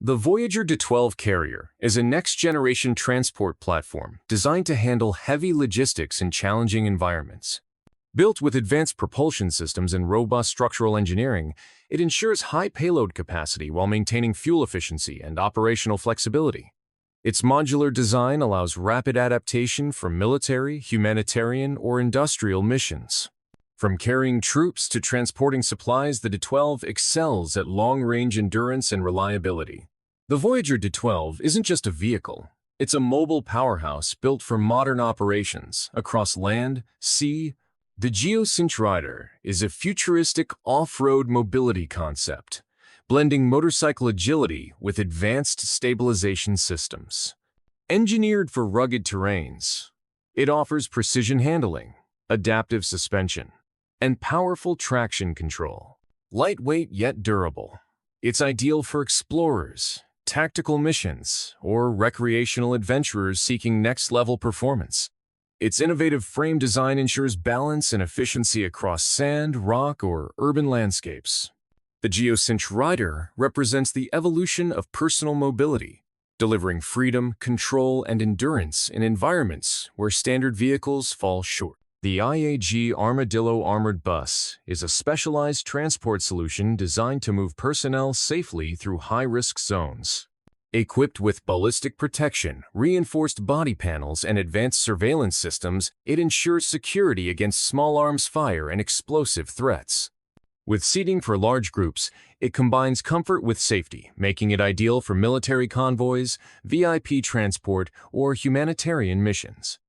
The Voyager D-12 carrier is a next-generation transport platform designed to handle heavy logistics in challenging environments. Built with advanced propulsion systems and robust structural engineering, it ensures high payload capacity while maintaining fuel efficiency and operational flexibility. Its modular design allows rapid adaptation for military, humanitarian, or industrial missions. From carrying troops to transporting supplies, the D-12 excels at long-range endurance and reliability. The Voyager D-12 isn't just a vehicle. It's a mobile powerhouse built for modern operations across land, sea. The Geocinch Rider is a futuristic off-road mobility concept, blending motorcycle agility with advanced stabilization systems. Engineered for rugged terrains, it offers precision handling, adaptive suspension, and powerful traction control. Lightweight yet durable, it's ideal for explorers, tactical missions, or recreational adventurers seeking next-level performance. Its innovative frame design ensures balance and efficiency across sand, rock, or urban landscapes. The Geocinch Rider represents the evolution of personal mobility, delivering freedom, control, and endurance in environments where standard vehicles fall short. The IAG Armadillo Armored Bus is a specialized transport solution designed to move personnel safely through high-risk zones. Equipped with ballistic protection, reinforced body panels, and advanced surveillance systems, it ensures security against small arms fire and explosive threats. With seating for large groups, it combines comfort with safety, making it ideal for military convoys, VIP transport, or humanitarian missions.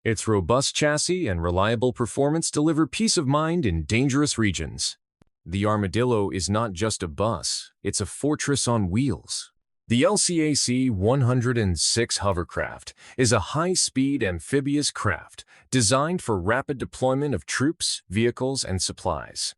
Its robust chassis and reliable performance deliver peace of mind in dangerous regions. The Armadillo is not just a bus, it's a fortress on wheels. The LCAC-106 hovercraft is a high-speed amphibious craft designed for rapid deployment of troops, vehicles, and supplies.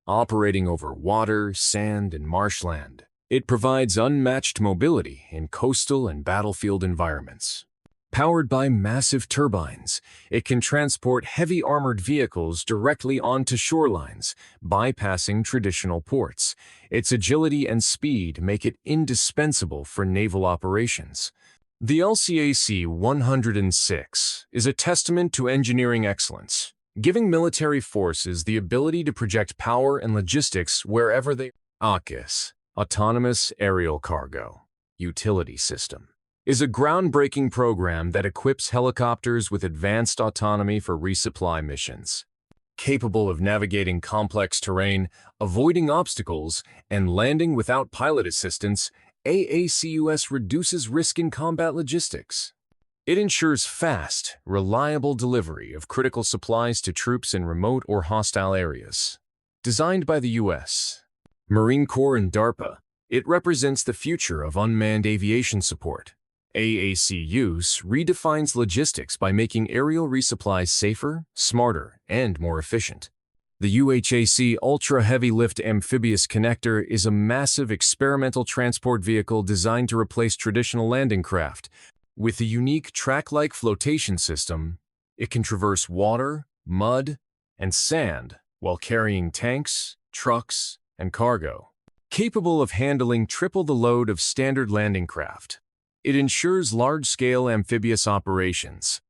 Operating over water, sand, and marshland, it provides unmatched mobility in coastal and battlefield environments. Powered by massive turbines, it can transport heavy armored vehicles directly onto shorelines, bypassing traditional ports. Its agility and speed make it indispensable for naval operations. The LCAC-106 is a testament to engineering excellence, giving military forces the ability to project power and logistics wherever they are. AUKUS, Autonomous Aerial Cargo Utility System, is a groundbreaking program that equips helicopters with advanced autonomy for resupply missions. Capable of navigating complex terrain, avoiding obstacles, and landing without pilot assistance, AACUS reduces risk in combat logistics. It ensures fast, reliable delivery of critical supplies to troops in remote or hostile areas. Designed by the U.S. Marine Corps and DARPA, it represents the future of unmanned aviation support. AACUS redefines logistics by making aerial resupplies safer, smarter, and more efficient. The UHAC Ultra Heavy Lift Amphibious Connector is a massive experimental transport vehicle designed to replace traditional landing craft. With a unique track-like flotation system, it can traverse water, mud, and sand while carrying tanks, trucks, and cargo. Capable of handling triple the load of standard landing craft, it ensures large-scale amphibious operations.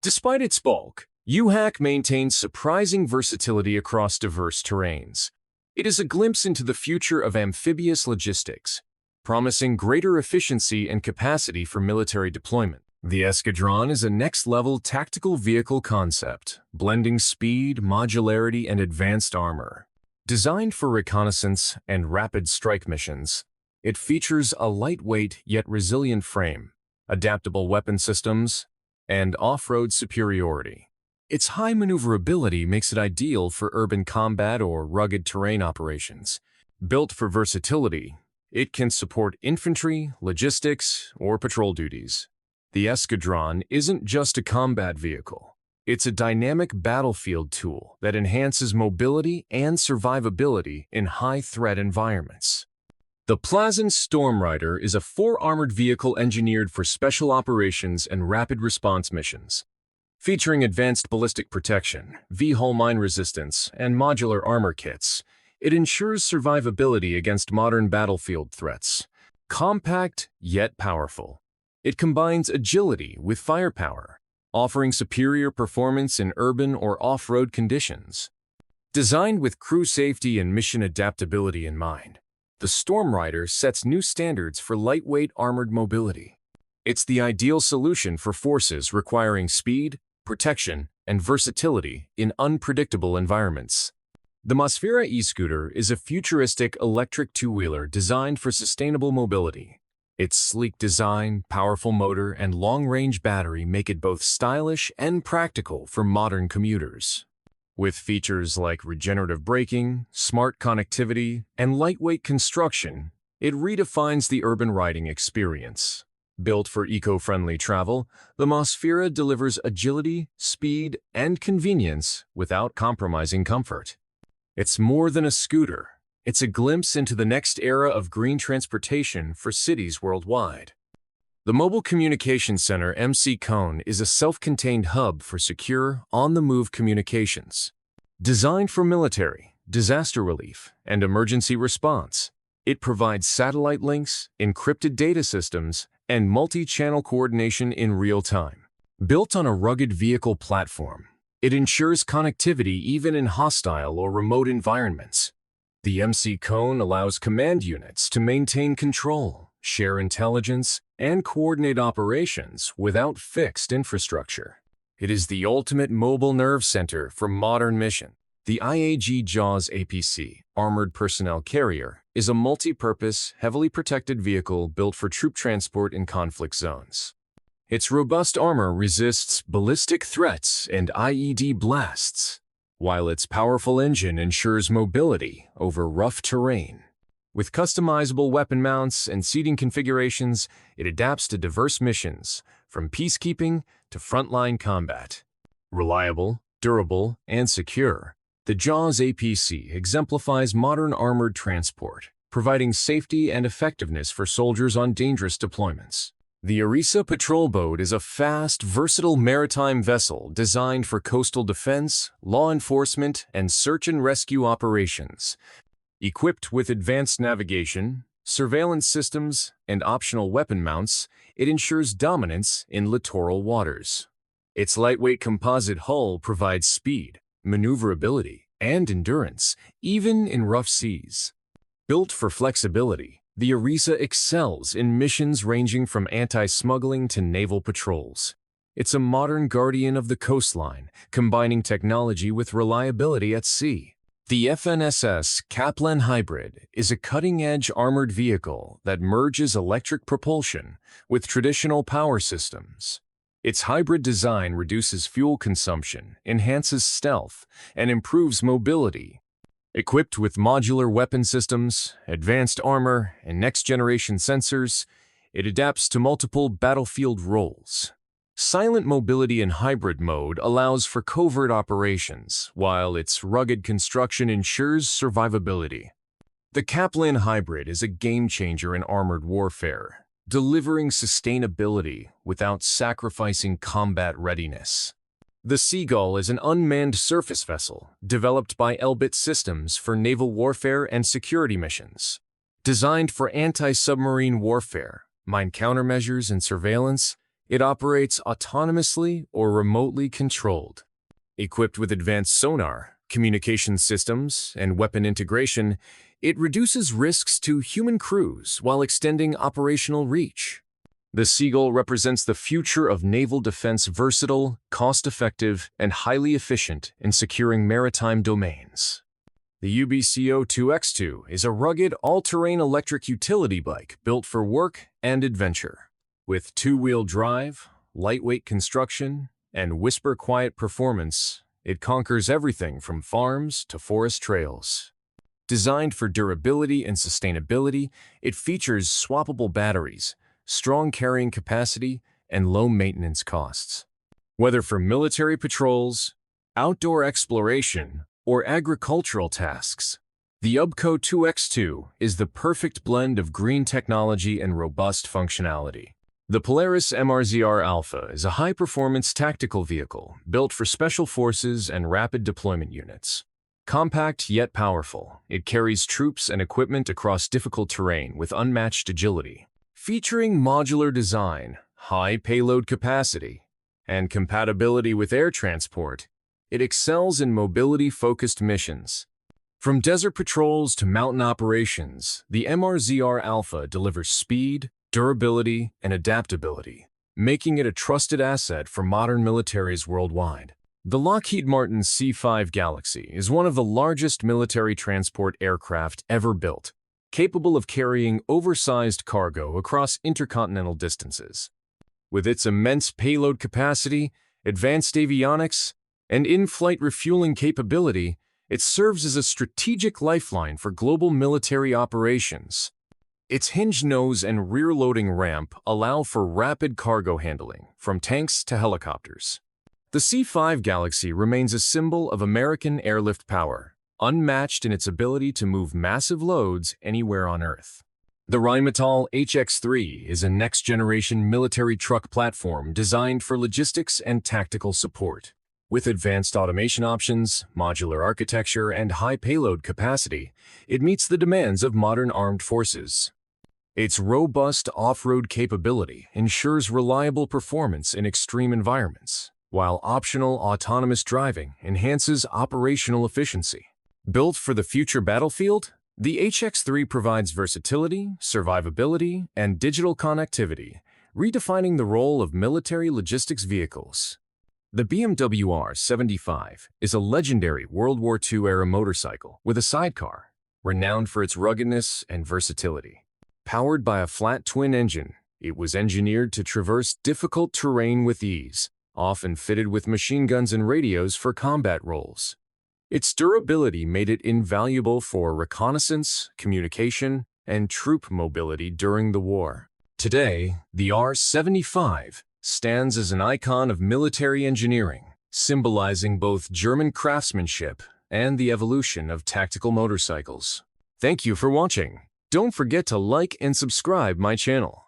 Despite its bulk, UHAC maintains surprising versatility across diverse terrains. It is a glimpse into the future of amphibious logistics, promising greater efficiency and capacity for military deployment. The Escadron is a next-level tactical vehicle concept, blending speed, modularity, and advanced armor. Designed for reconnaissance and rapid strike missions, it features a lightweight yet resilient frame, adaptable weapon systems, and off-road superiority. Its high maneuverability makes it ideal for urban combat or rugged terrain operations. Built for versatility, it can support infantry, logistics, or patrol duties. The Escadron isn't just a combat vehicle. It's a dynamic battlefield tool that enhances mobility and survivability in high-threat environments. The Plazan Storm Rider is a four-armored vehicle engineered for special operations and rapid response missions. Featuring advanced ballistic protection, V-hull mine resistance, and modular armor kits, it ensures survivability against modern battlefield threats. Compact yet powerful. It combines agility with firepower, offering superior performance in urban or off-road conditions. Designed with crew safety and mission adaptability in mind, the Storm Rider sets new standards for lightweight armored mobility. It's the ideal solution for forces requiring speed, protection, and versatility in unpredictable environments. The Mosfera e-scooter is a futuristic electric two-wheeler designed for sustainable mobility. Its sleek design, powerful motor, and long-range battery make it both stylish and practical for modern commuters. With features like regenerative braking, smart connectivity, and lightweight construction, it redefines the urban riding experience. Built for eco-friendly travel, the Mosfera delivers agility, speed, and convenience without compromising comfort. It's more than a scooter. It's a glimpse into the next era of green transportation for cities worldwide. The Mobile Communications Center MC Cone is a self-contained hub for secure, on-the-move communications. Designed for military, disaster relief, and emergency response, it provides satellite links, encrypted data systems, and multi-channel coordination in real time. Built on a rugged vehicle platform, it ensures connectivity even in hostile or remote environments. The MC Cone allows command units to maintain control, share intelligence, and coordinate operations without fixed infrastructure. It is the ultimate mobile nerve center for modern mission. The IAG JAWS APC, Armored Personnel Carrier, is a multi-purpose, heavily protected vehicle built for troop transport in conflict zones. Its robust armor resists ballistic threats and IED blasts, while its powerful engine ensures mobility over rough terrain. With customizable weapon mounts and seating configurations, it adapts to diverse missions, from peacekeeping to frontline combat. Reliable, durable, and secure, the JAWS APC exemplifies modern armored transport, providing safety and effectiveness for soldiers on dangerous deployments. The Arisa patrol boat is a fast, versatile maritime vessel designed for coastal defense, law enforcement, and search and rescue operations. Equipped with advanced navigation, surveillance systems, and optional weapon mounts, it ensures dominance in littoral waters. Its lightweight composite hull provides speed, maneuverability, and endurance, even in rough seas. Built for flexibility, the Arisa excels in missions ranging from anti-smuggling to naval patrols. It's a modern guardian of the coastline, combining technology with reliability at sea. The FNSS Kaplan Hybrid is a cutting-edge armored vehicle that merges electric propulsion with traditional power systems. Its hybrid design reduces fuel consumption, enhances stealth, and improves mobility. Equipped with modular weapon systems, advanced armor, and next-generation sensors, it adapts to multiple battlefield roles. Silent mobility in hybrid mode allows for covert operations, while its rugged construction ensures survivability. The Kaplan Hybrid is a game-changer in armored warfare, delivering sustainability without sacrificing combat readiness. The Seagull is an unmanned surface vessel developed by Elbit Systems for naval warfare and security missions. Designed for anti-submarine warfare, mine countermeasures, and surveillance, it operates autonomously or remotely controlled. Equipped with advanced sonar, communication systems, and weapon integration, it reduces risks to human crews while extending operational reach. The Seagull represents the future of naval defense, versatile, cost-effective, and highly efficient in securing maritime domains. The UBCO-2X2 is a rugged, all-terrain electric utility bike built for work and adventure. With two-wheel drive, lightweight construction, and whisper-quiet performance, it conquers everything from farms to forest trails. Designed for durability and sustainability, it features swappable batteries, strong carrying capacity, and low maintenance costs. Whether for military patrols, outdoor exploration, or agricultural tasks, the UBCO 2X2 is the perfect blend of green technology and robust functionality. The Polaris MRZR Alpha is a high-performance tactical vehicle built for special forces and rapid deployment units. Compact yet powerful, it carries troops and equipment across difficult terrain with unmatched agility. Featuring modular design, high payload capacity, and compatibility with air transport, it excels in mobility-focused missions. From desert patrols to mountain operations, the MRZR Alpha delivers speed, durability, and adaptability, making it a trusted asset for modern militaries worldwide. The Lockheed Martin C-5 Galaxy is one of the largest military transport aircraft ever built, capable of carrying oversized cargo across intercontinental distances. With its immense payload capacity, advanced avionics, and in-flight refueling capability, it serves as a strategic lifeline for global military operations. Its hinged nose and rear-loading ramp allow for rapid cargo handling, from tanks to helicopters. The C-5 Galaxy remains a symbol of American airlift power, unmatched in its ability to move massive loads anywhere on Earth. The Rheinmetall HX-3 is a next-generation military truck platform designed for logistics and tactical support. With advanced automation options, modular architecture, and high payload capacity, it meets the demands of modern armed forces. Its robust off-road capability ensures reliable performance in extreme environments, while optional autonomous driving enhances operational efficiency. Built for the future battlefield, the HX-3 provides versatility, survivability, and digital connectivity, redefining the role of military logistics vehicles. The BMW R75 is a legendary World War II-era motorcycle with a sidecar, renowned for its ruggedness and versatility. Powered by a flat twin engine, it was engineered to traverse difficult terrain with ease, often fitted with machine guns and radios for combat roles. Its durability made it invaluable for reconnaissance, communication, and troop mobility during the war. Today, the R75 stands as an icon of military engineering, symbolizing both German craftsmanship and the evolution of tactical motorcycles. Thank you for watching. Don't forget to like and subscribe my channel.